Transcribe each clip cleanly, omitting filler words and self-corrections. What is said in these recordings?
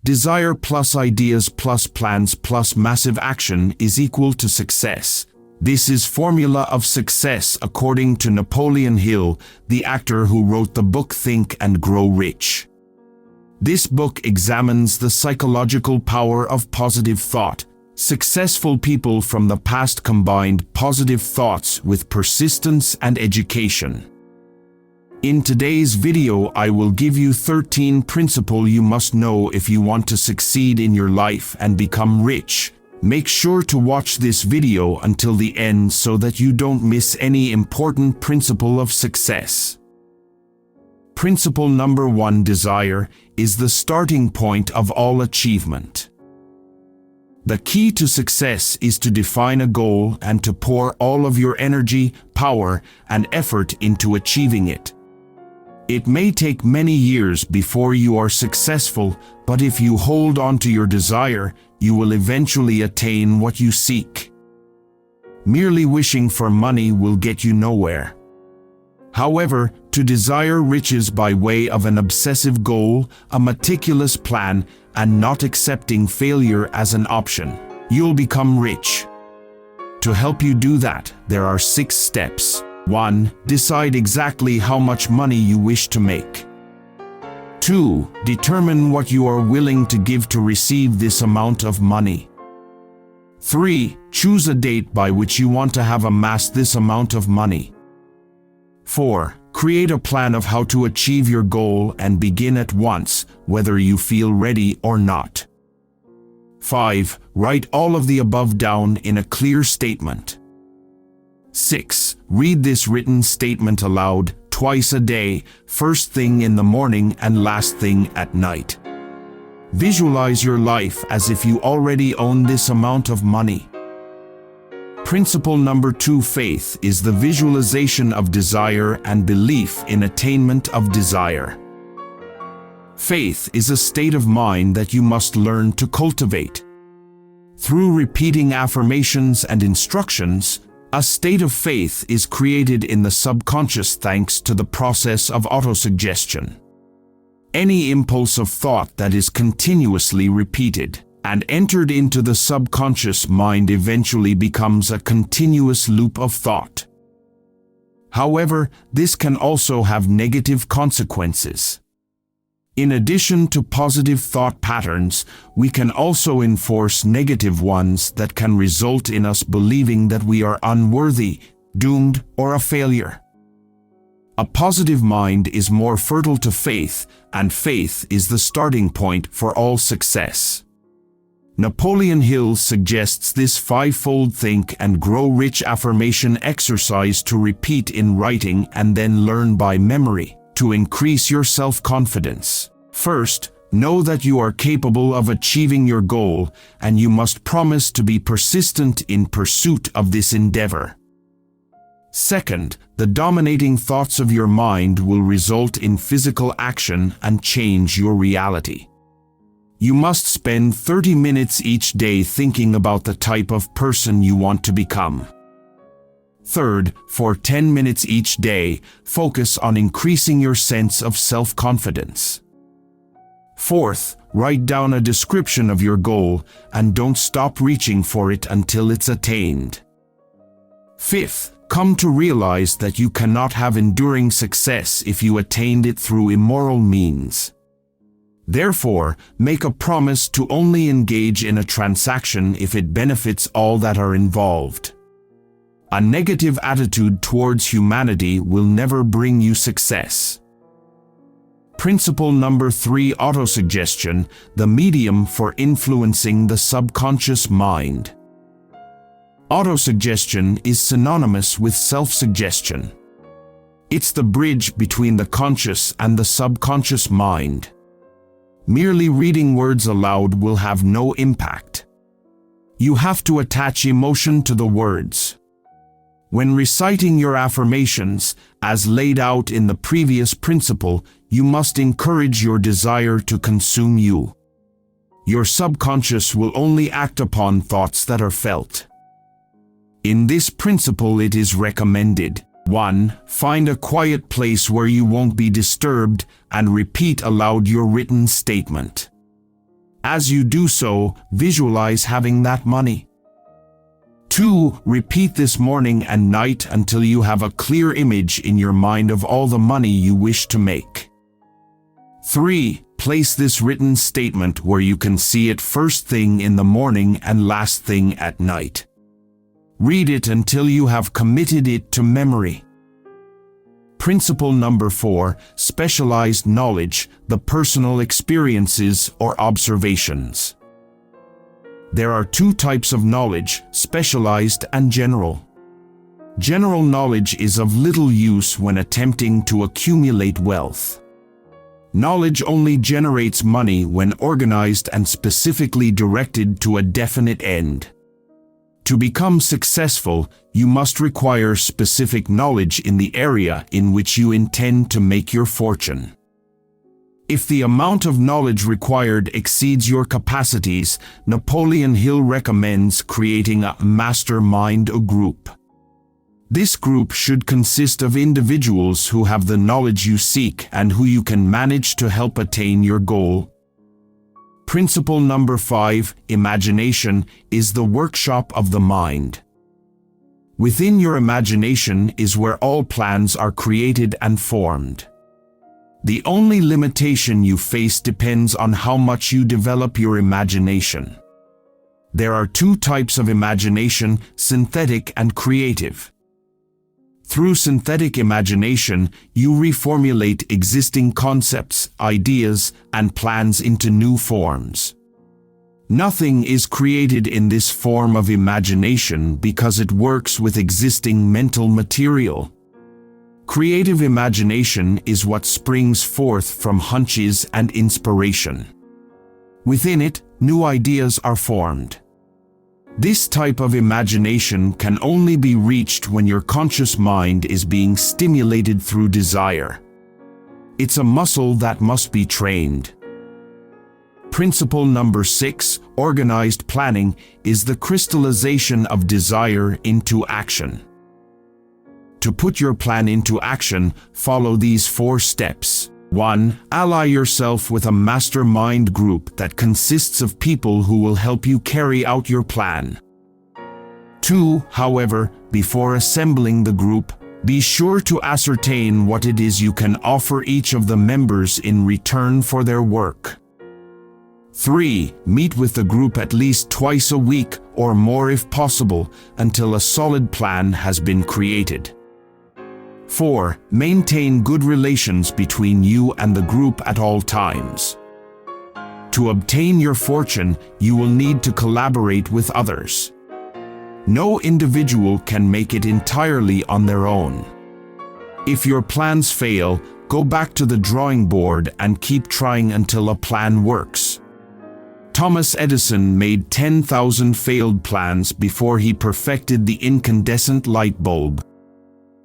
Desire plus ideas plus plans plus massive action is equal to success. This is formula of success according to Napoleon Hill, the actor who wrote the book Think and Grow Rich. This book examines the psychological power of positive thought. Successful people from the past combined positive thoughts with persistence and education. In today's video, I will give you 13 principles you must know if you want to succeed in your life and become rich. Make sure to watch this video until the end so that you don't miss any important principle of success. Principle number 1: desire is the starting point of all achievement. The key to success is to define a goal and to pour all of your energy, power, and effort into achieving it. It may take many years before you are successful, but if you hold on to your desire, you will eventually attain what you seek. Merely wishing for money will get you nowhere. However, to desire riches by way of an obsessive goal, a meticulous plan, and not accepting failure as an option, you'll become rich. To help you do that, there are 6 steps. 1. Decide exactly how much money you wish to make. 2. Determine what you are willing to give to receive this amount of money. 3. Choose a date by which you want to have amassed this amount of money. 4. Create a plan of how to achieve your goal and begin at once, whether you feel ready or not. 5. Write all of the above down in a clear statement. 6. Read this written statement aloud twice a day, first thing in the morning and last thing at night. Visualize your life as if you already own this amount of money. Principle number 2: faith is the visualization of desire and belief in attainment of desire. Faith is a state of mind that you must learn to cultivate. Through repeating affirmations and instructions, a state of faith is created in the subconscious thanks to the process of autosuggestion. Any impulse of thought that is continuously repeated and entered into the subconscious mind eventually becomes a continuous loop of thought. However, this can also have negative consequences. In addition to positive thought patterns, we can also enforce negative ones that can result in us believing that we are unworthy, doomed, or a failure. A positive mind is more fertile to faith, and faith is the starting point for all success. Napoleon Hill suggests this 5-fold think and grow rich affirmation exercise to repeat in writing and then learn by memory, to increase your self-confidence. First, know that you are capable of achieving your goal, and you must promise to be persistent in pursuit of this endeavor. Second, the dominating thoughts of your mind will result in physical action and change your reality. You must spend 30 minutes each day thinking about the type of person you want to become. Third, for 10 minutes each day, focus on increasing your sense of self-confidence. Fourth, write down a description of your goal and don't stop reaching for it until it's attained. Fifth, come to realize that you cannot have enduring success if you attained it through immoral means. Therefore, make a promise to only engage in a transaction if it benefits all that are involved. A negative attitude towards humanity will never bring you success. Principle number 3: autosuggestion, the medium for influencing the subconscious mind. Autosuggestion is synonymous with self-suggestion. It's the bridge between the conscious and the subconscious mind. Merely reading words aloud will have no impact. You have to attach emotion to the words. When reciting your affirmations, as laid out in the previous principle, you must encourage your desire to consume you. Your subconscious will only act upon thoughts that are felt. In this principle, it is recommended: 1. Find a quiet place where you won't be disturbed and repeat aloud your written statement. As you do so, visualize having that money. 2. Repeat this morning and night until you have a clear image in your mind of all the money you wish to make. 3. Place this written statement where you can see it first thing in the morning and last thing at night. Read it until you have committed it to memory. Principle number 4, specialized knowledge, the personal experiences or observations. There are 2 types of knowledge, specialized and general. General knowledge is of little use when attempting to accumulate wealth. Knowledge only generates money when organized and specifically directed to a definite end. To become successful, you must require specific knowledge in the area in which you intend to make your fortune. If the amount of knowledge required exceeds your capacities, Napoleon Hill recommends creating a mastermind group. This group should consist of individuals who have the knowledge you seek and who you can manage to help attain your goal. Principle number 5, imagination, is the workshop of the mind. Within your imagination is where all plans are created and formed. The only limitation you face depends on how much you develop your imagination. There are 2 types of imagination, synthetic and creative. Through synthetic imagination, you reformulate existing concepts, ideas, and plans into new forms. Nothing is created in this form of imagination because it works with existing mental material. Creative imagination is what springs forth from hunches and inspiration. Within it, new ideas are formed. This type of imagination can only be reached when your conscious mind is being stimulated through desire. It's a muscle that must be trained. Principle number 6, organized planning, is the crystallization of desire into action. To put your plan into action, follow these 4 steps. 1. Ally yourself with a mastermind group that consists of people who will help you carry out your plan. 2. However, before assembling the group, be sure to ascertain what it is you can offer each of the members in return for their work. 3. Meet with the group at least twice a week or more if possible until a solid plan has been created. 4. Maintain good relations between you and the group at all times. To obtain your fortune, you will need to collaborate with others. No individual can make it entirely on their own. If your plans fail, go back to the drawing board and keep trying until a plan works. Thomas Edison made 10,000 failed plans before he perfected the incandescent light bulb.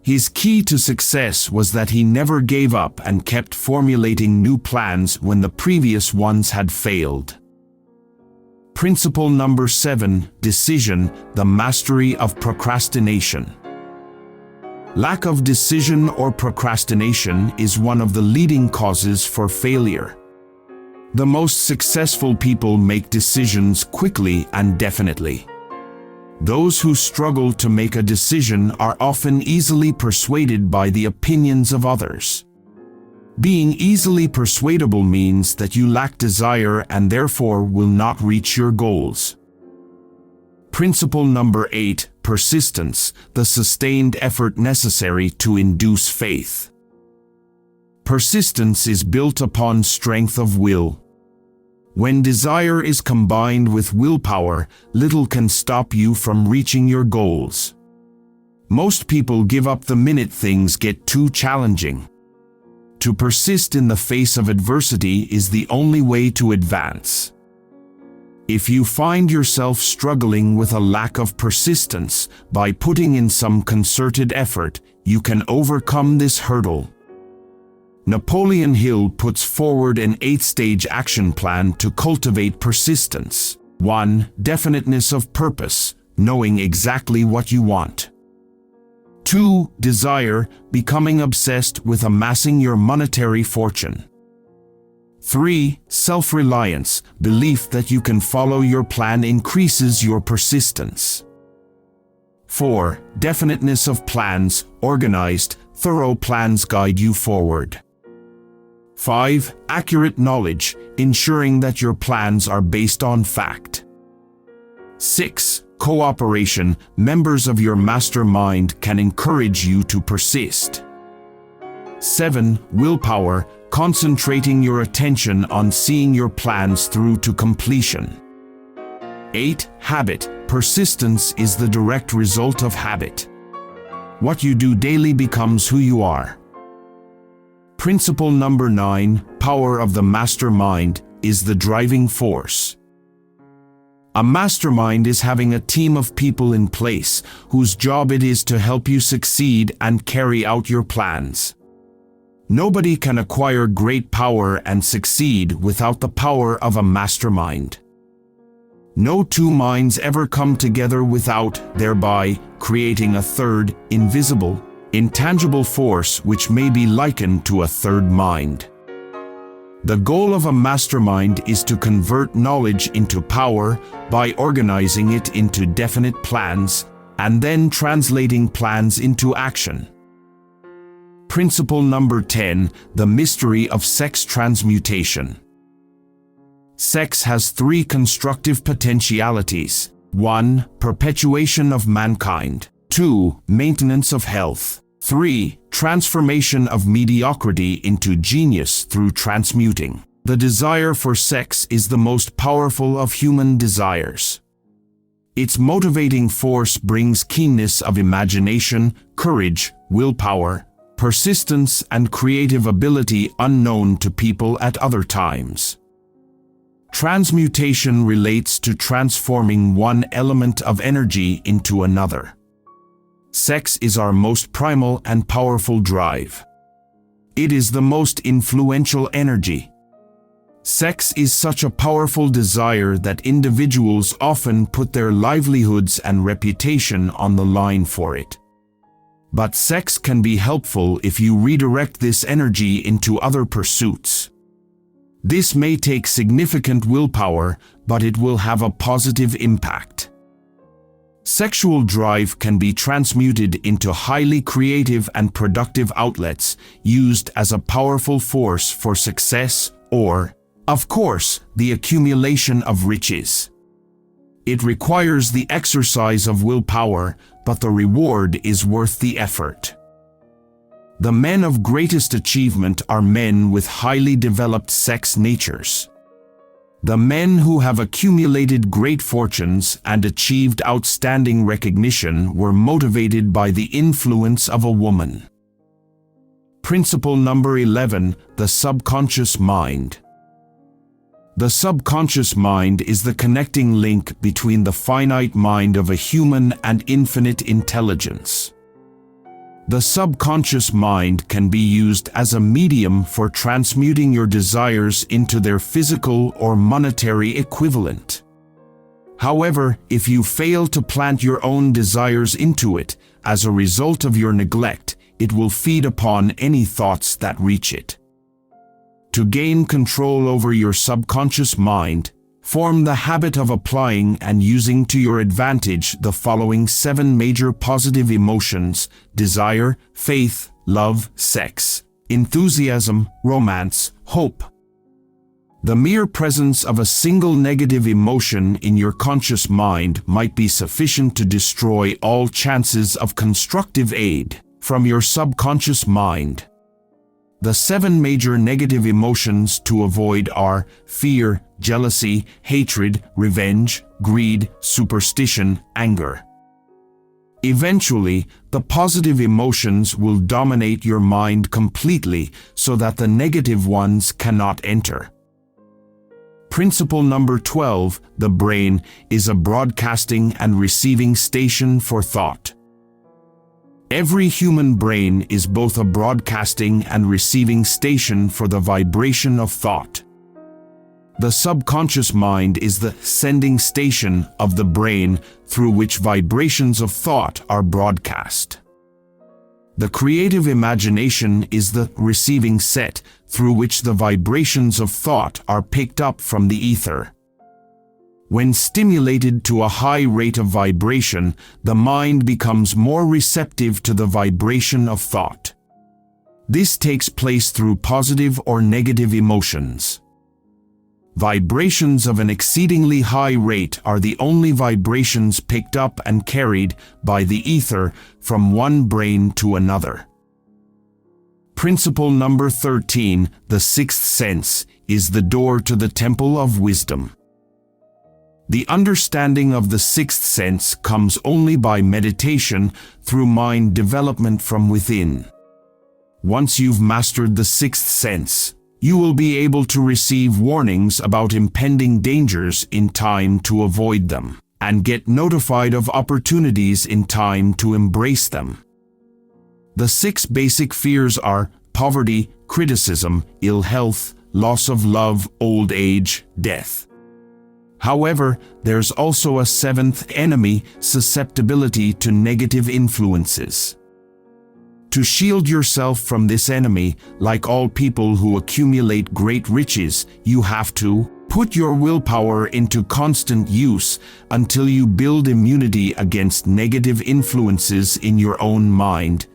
His key to success was that he never gave up and kept formulating new plans when the previous ones had failed. Principle number 7, decision, the mastery of procrastination. Lack of decision or procrastination is one of the leading causes for failure. The most successful people make decisions quickly and definitely. Those who struggle to make a decision are often easily persuaded by the opinions of others. Being easily persuadable means that you lack desire and therefore will not reach your goals. Principle number 8, persistence, the sustained effort necessary to induce faith. Persistence is built upon strength of will. When desire is combined with willpower, little can stop you from reaching your goals. Most people give up the minute things get too challenging. To persist in the face of adversity is the only way to advance. If you find yourself struggling with a lack of persistence, by putting in some concerted effort, you can overcome this hurdle. Napoleon Hill puts forward an 8-stage action plan to cultivate persistence. 1. Definiteness of purpose, knowing exactly what you want. 2. Desire, becoming obsessed with amassing your monetary fortune. 3. Self-reliance. Belief that you can follow your plan increases your persistence. 4. Definiteness of plans. Organized, thorough plans guide you forward. 5. Accurate knowledge, ensuring that your plans are based on fact. 6. Cooperation. Members of your mastermind can encourage you to persist. 7. Willpower, concentrating your attention on seeing your plans through to completion. 8. Habit. Persistence is the direct result of habit. What you do daily becomes who you are. Principle number 9, power of the mastermind, is the driving force. A mastermind is having a team of people in place whose job it is to help you succeed and carry out your plans. Nobody can acquire great power and succeed without the power of a mastermind. No two minds ever come together without, thereby, creating a third, invisible, intangible force which may be likened to a third mind. The goal of a mastermind is to convert knowledge into power by organizing it into definite plans and then translating plans into action. Principle number 10, the mystery of sex transmutation. Sex has 3 constructive potentialities. 1. Perpetuation of mankind. 2. Maintenance of health. 3. Transformation of mediocrity into genius through transmuting. The desire for sex is the most powerful of human desires. Its motivating force brings keenness of imagination, courage, willpower, persistence, and creative ability unknown to people at other times. Transmutation relates to transforming one element of energy into another. Sex is our most primal and powerful drive. It is the most influential energy. Sex is such a powerful desire that individuals often put their livelihoods and reputation on the line for it. But sex can be helpful if you redirect this energy into other pursuits. This may take significant willpower, but it will have a positive impact. Sexual drive can be transmuted into highly creative and productive outlets used as a powerful force for success or, of course, the accumulation of riches. It requires the exercise of willpower, but the reward is worth the effort. The men of greatest achievement are men with highly developed sex natures. The men who have accumulated great fortunes and achieved outstanding recognition were motivated by the influence of a woman. Principle number 11, the subconscious mind. The subconscious mind is the connecting link between the finite mind of a human and infinite intelligence. The subconscious mind can be used as a medium for transmuting your desires into their physical or monetary equivalent. However, if you fail to plant your own desires into it, as a result of your neglect, it will feed upon any thoughts that reach it. To gain control over your subconscious mind, form the habit of applying and using to your advantage the following 7 major positive emotions: desire, faith, love, sex, enthusiasm, romance, hope. The mere presence of a single negative emotion in your conscious mind might be sufficient to destroy all chances of constructive aid from your subconscious mind. The 7 major negative emotions to avoid are fear, jealousy, hatred, revenge, greed, superstition, anger. Eventually, the positive emotions will dominate your mind completely so that the negative ones cannot enter. Principle number 12, the brain is a broadcasting and receiving station for thought. Every human brain is both a broadcasting and receiving station for the vibration of thought. The subconscious mind is the sending station of the brain through which vibrations of thought are broadcast. The creative imagination is the receiving set through which the vibrations of thought are picked up from the ether. When stimulated to a high rate of vibration, the mind becomes more receptive to the vibration of thought. This takes place through positive or negative emotions. Vibrations of an exceedingly high rate are the only vibrations picked up and carried by the ether from one brain to another. Principle number 13, the sixth sense, is the door to the temple of wisdom. The understanding of the sixth sense comes only by meditation through mind development from within. Once you've mastered the sixth sense, you will be able to receive warnings about impending dangers in time to avoid them, and get notified of opportunities in time to embrace them. The 6 basic fears are poverty, criticism, ill health, loss of love, old age, death. However, there's also a 7th enemy, susceptibility to negative influences. To shield yourself from this enemy, like all people who accumulate great riches, you have to put your willpower into constant use until you build immunity against negative influences in your own mind,